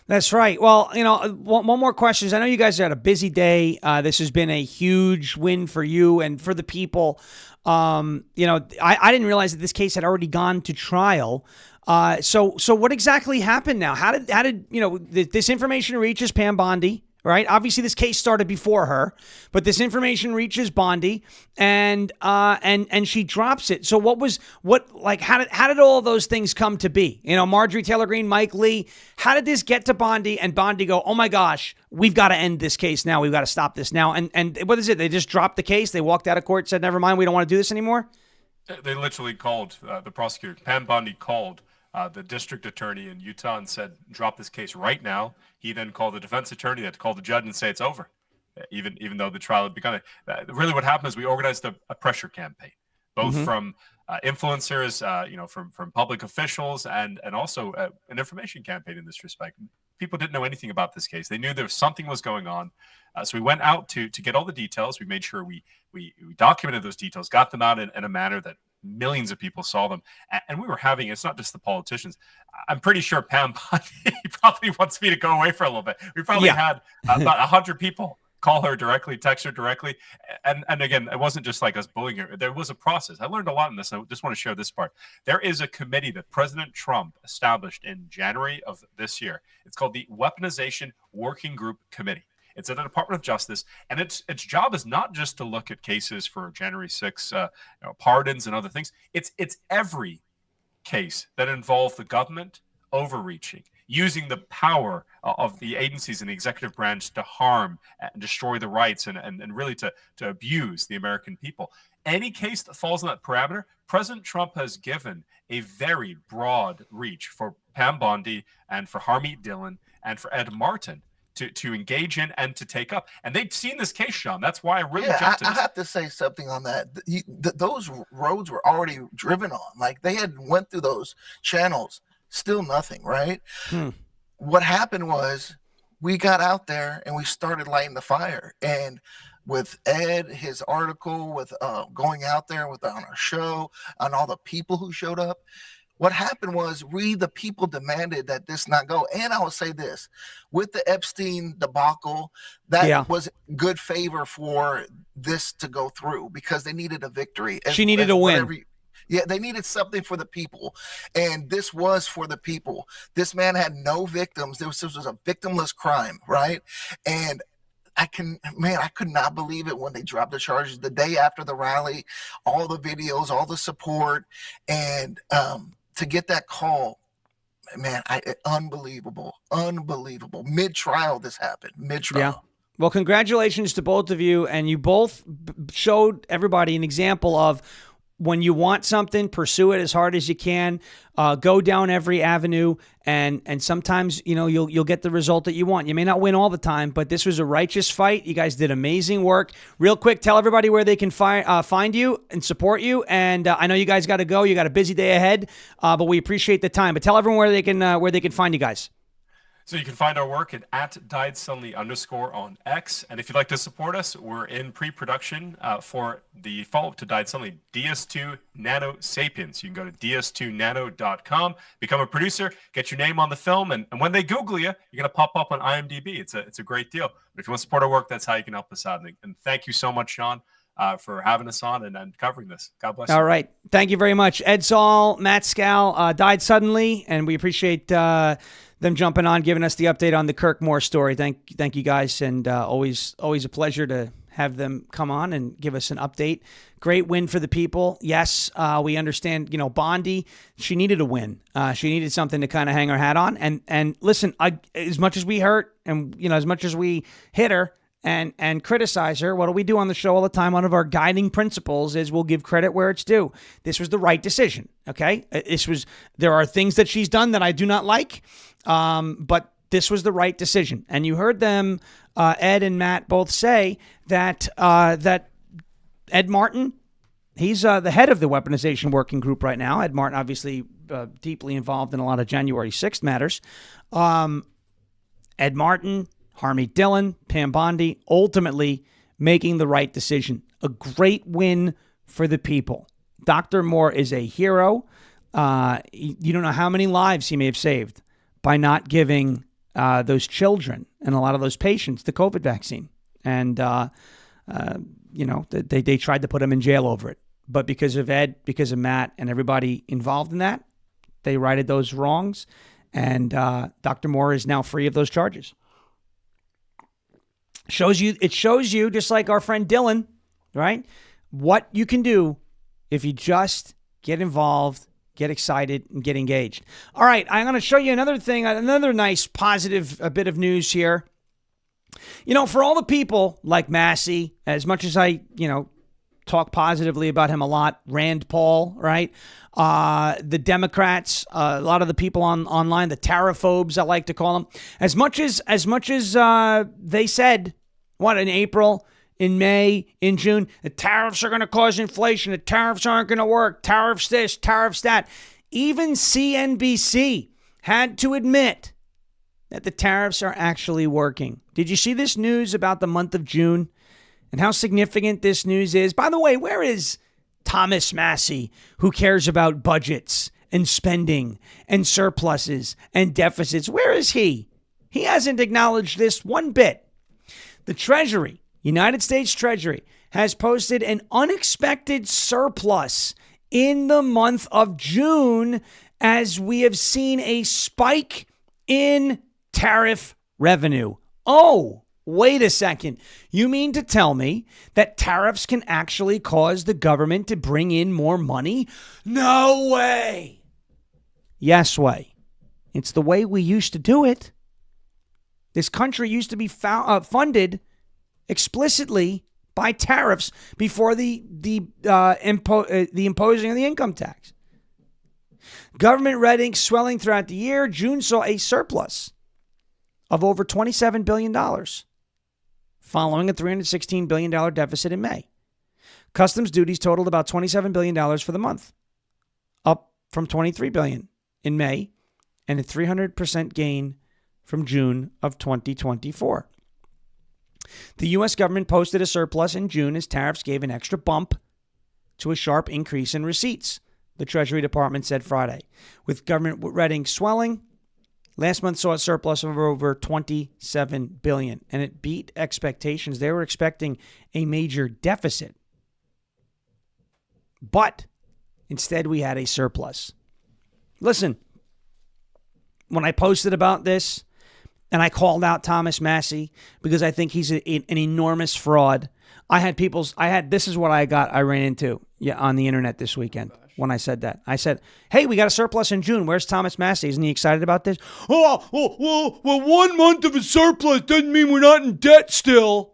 That's right. Well, one more question. I know you guys had a busy day. This has been a huge win for you and for the people. I didn't realize that this case had already gone to trial. So what exactly happened now? How did this information reaches Pam Bondi? Right. Obviously, this case started before her, but this information reaches Bondi, and she drops it. So how did all those things come to be? Marjorie Taylor Greene, Mike Lee. How did this get to Bondi, and Bondi go, oh my gosh, we've got to end this case now. We've got to stop this now. And what is it? They just dropped the case. They walked out of court, said, never mind, we don't want to do this anymore. They literally called the prosecutor. Pam Bondi called the district attorney in Utah and said, drop this case right now. He then called the defense attorney, that called the judge and say it's over, even though the trial had begun. Really what happened is we organized a pressure campaign, both from influencers, from public officials, and also an information campaign in this respect. People didn't know anything about this case. They knew there was something was going on. So we went out to get all the details. We made sure we documented those details, got them out in a manner that millions of people saw them. And we were having, it's not just the politicians. I'm pretty sure Pam Bondi probably wants me to go away for a little bit. We probably had about 100 people call her directly, text her directly. And again, it wasn't just like us bullying her. There was a process. I learned a lot in this. I just want to share this part. There is a committee that President Trump established in January of this year. It's called the Weaponization Working Group Committee. It's at the Department of Justice, and its job is not just to look at cases for January 6th, pardons and other things. It's every case that involves the government overreaching, using the power of the agencies in the executive branch to harm and destroy the rights and really to abuse the American people. Any case that falls in that parameter, President Trump has given a very broad reach for Pam Bondi and for Harmeet Dillon and for Ed Martin to engage in and to take up. And they'd seen this case, Sean. That's why I really jumped to this. I have to say something on that. Those roads were already driven on. Like, they had went through those channels. Still nothing, right? What happened was we got out there and we started lighting the fire. And with Ed, his article, with going out there on our show, and all the people who showed up, what happened was we, the people, demanded that this not go. And I will say this, with the Epstein debacle, that was good favor for this to go through, because they needed a victory. She needed a win. They needed something for the people. And this was for the people. This man had no victims. This was a victimless crime, right? And I could not believe it when they dropped the charges the day after the rally, all the videos, all the support, and to get that call, man, unbelievable. Mid-trial, this happened. Mid-trial. Yeah. Well, congratulations to both of you, and you both showed everybody an example of when you want something, pursue it as hard as you can. Go down every avenue, and sometimes you'll get the result that you want. You may not win all the time, but this was a righteous fight. You guys did amazing work. Real quick, tell everybody where they can find you and support you. And I know you guys got to go. You got a busy day ahead, but we appreciate the time. But tell everyone where they can find you guys. So you can find our work at @DiedSuddenly_ on X. And if you'd like to support us, we're in pre-production for the follow-up to Died Suddenly, DS2 Nano Sapiens. You can go to ds2nano.com, become a producer, get your name on the film, and when they Google you, you're going to pop up on IMDb. It's a great deal. But if you want to support our work, that's how you can help us out. And thank you so much, Sean, for having us on and covering this. God bless you. All right. Thank you very much. Ed Szall, Matt Szall died suddenly, and we appreciate them jumping on, giving us the update on the Kirk Moore story. Thank you guys, and always a pleasure to have them come on and give us an update. Great win for the people. Yes, we understand, Bondi, she needed a win. She needed something to kind of hang her hat on. And listen, as much as we hurt and, as much as we hit her and criticize her, what do we do on the show all the time? One of our guiding principles is we'll give credit where it's due. This was the right decision, okay? There are things that she's done that I do not like, but this was the right decision. And you heard them, Ed and Matt, both say that Ed Martin, he's the head of the Weaponization Working Group right now. Ed Martin, obviously deeply involved in a lot of January 6th matters. Ed Martin, Harmeet Dillon, Pam Bondi, ultimately making the right decision. A great win for the people. Dr. Moore is a hero. You don't know how many lives he may have saved by not giving those children and a lot of those patients the COVID vaccine. And, they tried to put him in jail over it. But because of Ed, because of Matt, and everybody involved in that, They righted those wrongs, and Dr. Moore is now free of those charges. It shows you, just like our friend Dylan, right, what you can do if you just get involved, get excited, and get engaged. All right, I'm going to show you another thing, another nice positive bit of news here. For all the people like Massey, as much as I, talk positively about him a lot, Rand Paul, right? The Democrats, a lot of the people online, the tariff-phobes, I like to call them. As much as they said, in April, in May, in June, the tariffs are going to cause inflation, the tariffs aren't going to work, tariffs this, tariffs that. Even CNBC had to admit that the tariffs are actually working. Did you see this news about the month of June and how significant this news is? By the way, where is Thomas Massey, who cares about budgets and spending and surpluses and deficits? Where is he? He hasn't acknowledged this one bit. The Treasury, United States Treasury, has posted an unexpected surplus in the month of June as we have seen a spike in tariff revenue. Oh, wait a second. You mean to tell me that tariffs can actually cause the government to bring in more money? No way. Yes way. It's the way we used to do it. This country used to be funded explicitly by tariffs before the imposing of the income tax. Government reading swelling throughout the year. June saw a surplus of over $27 billion, following a $316 billion deficit in May. Customs duties totaled about $27 billion for the month, up from $23 billion in May, and a 300% gain from June of 2024. The U.S. government posted a surplus in June as tariffs gave an extra bump to a sharp increase in receipts, the Treasury Department said Friday. With government reading swelling, last month saw a surplus of over $27 billion, and it beat expectations. They were expecting a major deficit. But instead, we had a surplus. Listen, when I posted about this, and I called out Thomas Massey because I think he's an enormous fraud. This is what I ran into on the internet this weekend when I said that. I said, hey, we got a surplus in June. Where's Thomas Massey? Isn't he excited about this? Well, 1 month of a surplus doesn't mean we're not in debt still.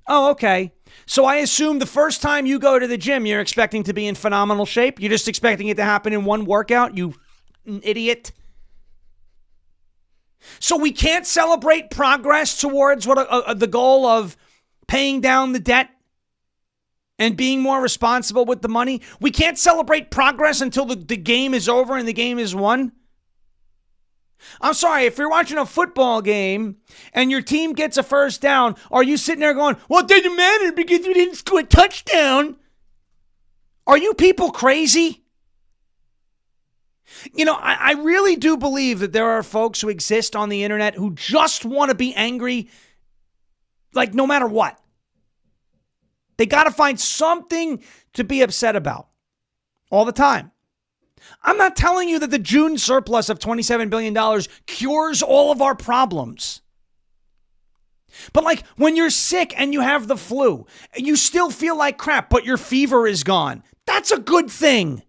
Oh, okay. So I assume the first time you go to the gym, you're expecting to be in phenomenal shape? You're just expecting it to happen in one workout, you idiot? So we can't celebrate progress towards the goal of paying down the debt and being more responsible with the money. We can't celebrate progress until the game is over and the game is won. I'm sorry, if you're watching a football game and your team gets a first down, are you sitting there going, well, it doesn't matter because we didn't score a touchdown? Are you people crazy? I really do believe that there are folks who exist on the internet who just want to be angry, like no matter what. They got to find something to be upset about all the time. I'm not telling you that the June surplus of $27 billion cures all of our problems. But like when you're sick and you have the flu, you still feel like crap, but your fever is gone. That's a good thing.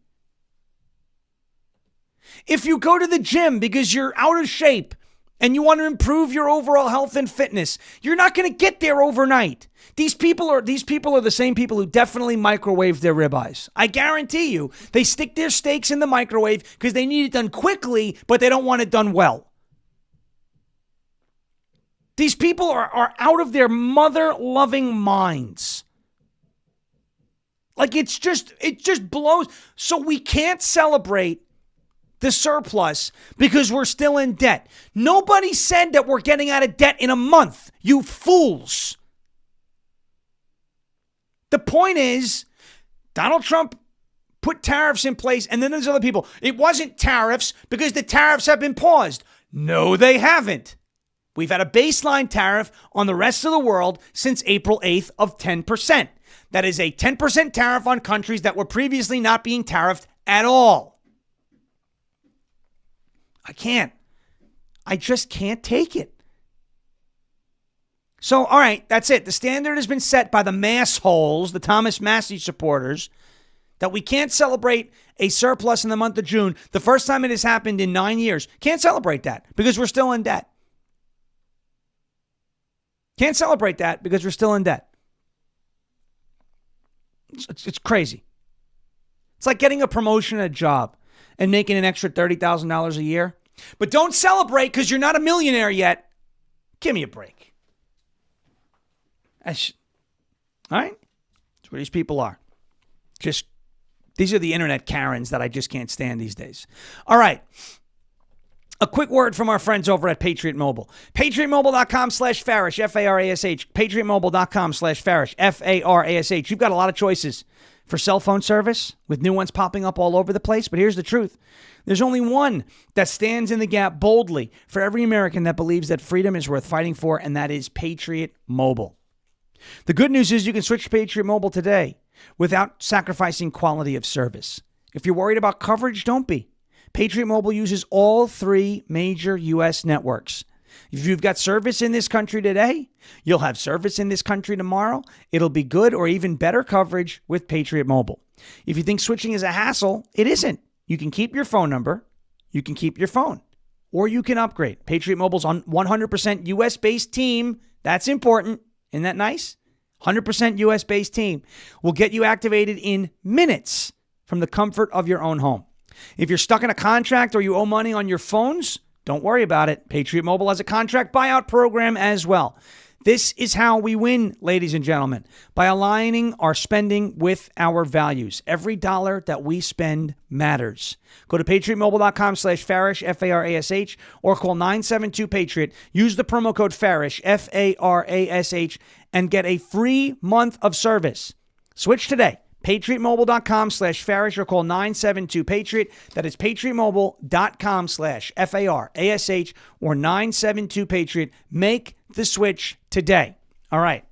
If you go to the gym because you're out of shape and you want to improve your overall health and fitness, you're not going to get there overnight. These people are the same people who definitely microwave their ribeyes. I guarantee you, they stick their steaks in the microwave because they need it done quickly, but they don't want it done well. These people are out of their mother-loving minds. Like it just blows. So we can't celebrate the surplus because we're still in debt. Nobody said that we're getting out of debt in a month, you fools. The point is, Donald Trump put tariffs in place, and then there's other people. It wasn't tariffs because the tariffs have been paused. No, they haven't. We've had a baseline tariff on the rest of the world since April 8th of 10%. That is a 10% tariff on countries that were previously not being tariffed at all. I can't. I just can't take it. So, all right, that's it. The standard has been set by the massholes, the Thomas Massey supporters, that we can't celebrate a surplus in the month of June. The first time it has happened in 9 years. Can't celebrate that because we're still in debt. Can't celebrate that because we're still in debt. It's crazy. It's like getting a promotion at a job and making an extra $30,000 a year. But don't celebrate because you're not a millionaire yet. Give me a break. All right? That's where these people are. These are the internet Karens that I just can't stand these days. All right. A quick word from our friends over at Patriot Mobile. PatriotMobile.com/Farish, F-A-R-A-S-H. PatriotMobile.com/Farish, F-A-R-A-S-H. You've got a lot of choices for cell phone service with new ones popping up all over the place. But here's the truth. There's only one that stands in the gap boldly for every American that believes that freedom is worth fighting for, and that is Patriot Mobile. The good news is you can switch to Patriot Mobile today without sacrificing quality of service. If you're worried about coverage, don't be. Patriot Mobile uses all 3 major U.S. networks. If you've got service in this country today, you'll have service in this country tomorrow. It'll be good or even better coverage with Patriot Mobile. If you think switching is a hassle, it isn't. You can keep your phone number. You can keep your phone. Or you can upgrade. Patriot Mobile's on 100% U.S.-based team. That's important. Isn't that nice? 100% U.S.-based team will get you activated in minutes from the comfort of your own home. If you're stuck in a contract or you owe money on your phones, don't worry about it. Patriot Mobile has a contract buyout program as well. This is how we win, ladies and gentlemen, by aligning our spending with our values. Every dollar that we spend matters. Go to PatriotMobile.com/Farish, F-A-R-A-S-H, or call 972-PATRIOT. Use the promo code Farish, F-A-R-A-S-H, and get a free month of service. Switch today. PatriotMobile.com/Farish or call 972-PATRIOT. That is PatriotMobile.com/Farish or 972-PATRIOT. Make the switch today. All right.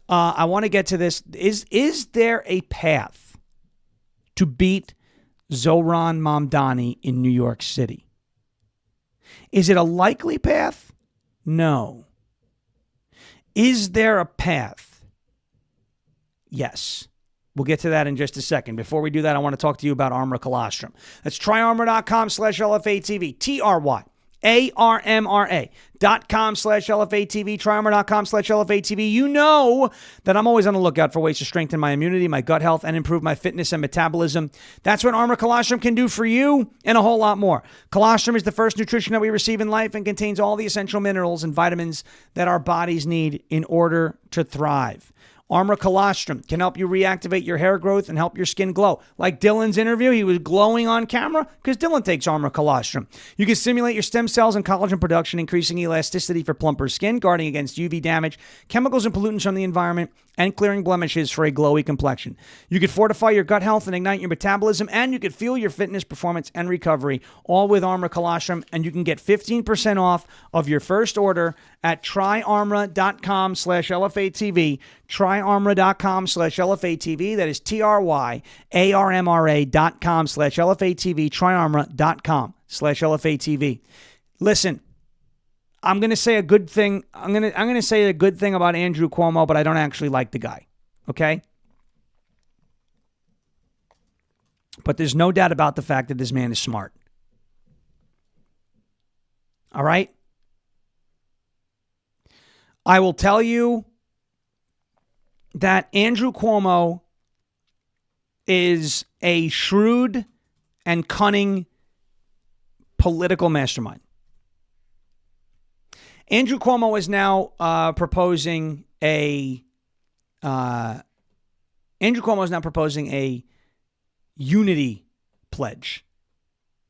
I want to get to this. Is there a path to beat Zohran Mamdani in New York City? Is it a likely path? No. Is there a path? Yes. We'll get to that in just a second. Before we do that, I want to talk to you about Armor Colostrum. That's tryarmor.com/LFA TV. TRYARMRA.com/LFA TV. Tryarmor.com/LFA TV. You know that I'm always on the lookout for ways to strengthen my immunity, my gut health, and improve my fitness and metabolism. That's what Armor Colostrum can do for you and a whole lot more. Colostrum is the first nutrition that we receive in life and contains all the essential minerals and vitamins that our bodies need in order to thrive. Armor Colostrum can help you reactivate your hair growth and help your skin glow. Like Dylan's interview, he was glowing on camera because Dylan takes Armor Colostrum. You can stimulate your stem cells and collagen production, increasing elasticity for plumper skin, guarding against UV damage, chemicals and pollutants from the environment, and clearing blemishes for a glowy complexion. You could fortify your gut health and ignite your metabolism, and you could fuel your fitness, performance, and recovery, all with Armor Colostrum. And you can get 15% off of your first order at tryarmor.com/LFA TV. Tryarmor.com/LFA TV. That is TRYARMRA.com/LFA TV. Tryarmor.com/LFA TV. Listen, I'm going to say a good thing. I'm going to say a good thing about Andrew Cuomo, but I don't actually like the guy. Okay? But there's no doubt about the fact that this man is smart. All right? I will tell you that Andrew Cuomo is a shrewd and cunning political mastermind. Andrew Cuomo is now proposing a unity pledge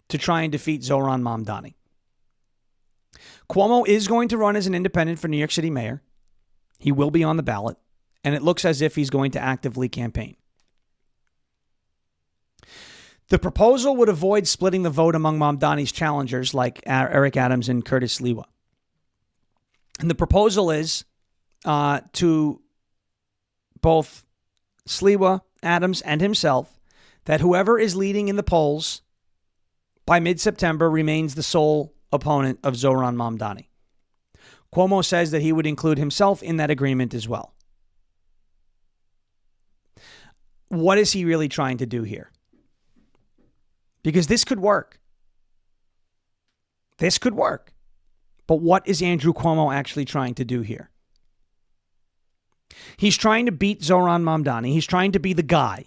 to try and defeat Zohran Mamdani. Cuomo is going to run as an independent for New York City mayor. He will be on the ballot, and it looks as if he's going to actively campaign. The proposal would avoid splitting the vote among Mamdani's challengers like Eric Adams and Curtis Sliwa. And the proposal is to both Sliwa, Adams, and himself that whoever is leading in the polls by mid-September remains the sole opponent of Zoran Mamdani. Cuomo says that he would include himself in that agreement as well. What is he really trying to do here? Because this could work. This could work. But what is Andrew Cuomo actually trying to do here? He's trying to beat Zoran Mamdani. He's trying to be the guy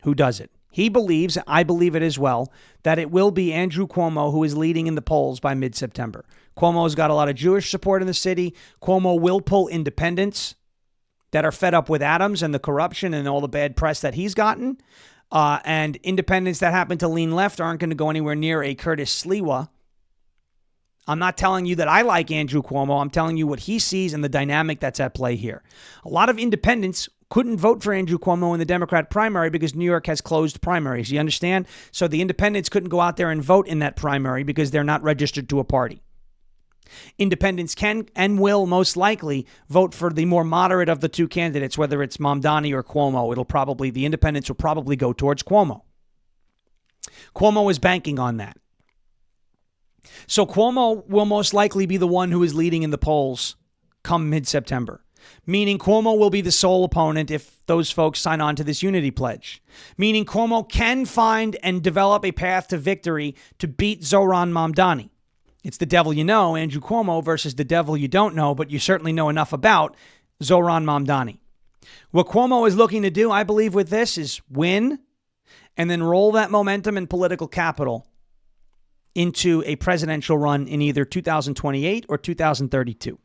who does it. He believes, I believe it as well, that it will be Andrew Cuomo who is leading in the polls by mid-September. Cuomo's got a lot of Jewish support in the city. Cuomo will pull independents that are fed up with Adams and the corruption and all the bad press that he's gotten. And independents that happen to lean left aren't going to go anywhere near a Curtis Sliwa. I'm not telling you that I like Andrew Cuomo. I'm telling you what he sees and the dynamic that's at play here. A lot of independents couldn't vote for Andrew Cuomo in the Democrat primary because New York has closed primaries. You understand? So the independents couldn't go out there and vote in that primary because they're not registered to a party. Independents can and will most likely vote for the more moderate of the two candidates, whether it's Mamdani or Cuomo. The independents will probably go towards Cuomo. Cuomo is banking on that. So Cuomo will most likely be the one who is leading in the polls come mid-September, meaning Cuomo will be the sole opponent if those folks sign on to this unity pledge, meaning Cuomo can find and develop a path to victory to beat Zoran Mamdani. It's the devil you know, Andrew Cuomo, versus the devil you don't know, but you certainly know enough about, Zoran Mamdani. What Cuomo is looking to do, I believe, with this is win and then roll that momentum and political capital into a presidential run in either 2028 or 2032.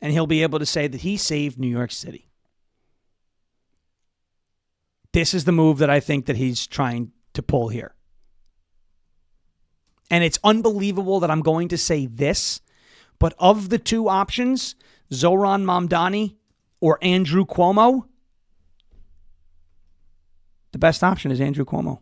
And he'll be able to say that he saved New York City. This is the move that I think that he's trying to pull here. And it's unbelievable that I'm going to say this, but of the two options, Zoran Mamdani or Andrew Cuomo, the best option is Andrew Cuomo.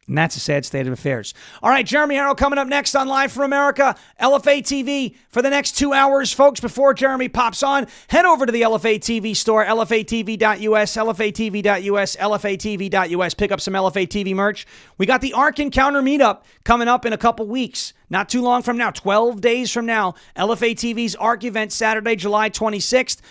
And that's a sad state of affairs. All right, Jeremy Harrell coming up next on Live from America, LFA TV for the next 2 hours. Folks, before Jeremy pops on, head over to the LFA TV store, lfatv.us, lfatv.us, lfatv.us. Pick up some LFA TV merch. We got the Ark Encounter meetup coming up in a couple weeks. Not too long from now, 12 days from now, LFA TV's Ark event, Saturday, July 26th,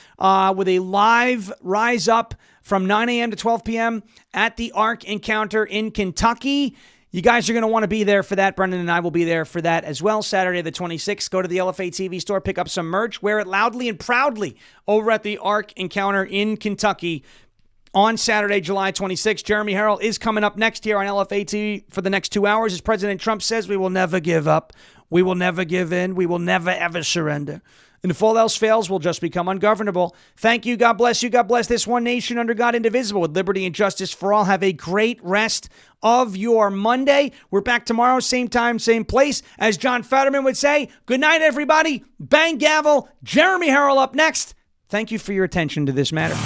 with a live Rise Up from 9 a.m. to 12 p.m. at the Ark Encounter in Kentucky. You guys are going to want to be there for that. Brendan and I will be there for that as well. Saturday the 26th, go to the LFA TV store, pick up some merch, wear it loudly and proudly over at the Ark Encounter in Kentucky on Saturday, July 26th. Jeremy Harrell is coming up next here on LFA TV for the next 2 hours. As President Trump says, we will never give up. We will never give in. We will never, ever surrender. And if all else fails, we'll just become ungovernable. Thank you. God bless you. God bless this one nation under God, indivisible, with liberty and justice for all. Have a great rest of your Monday. We're back tomorrow, same time, same place. As John Fetterman would say, good night, everybody. Bang gavel. Jeremy Harrell up next. Thank you for your attention to this matter.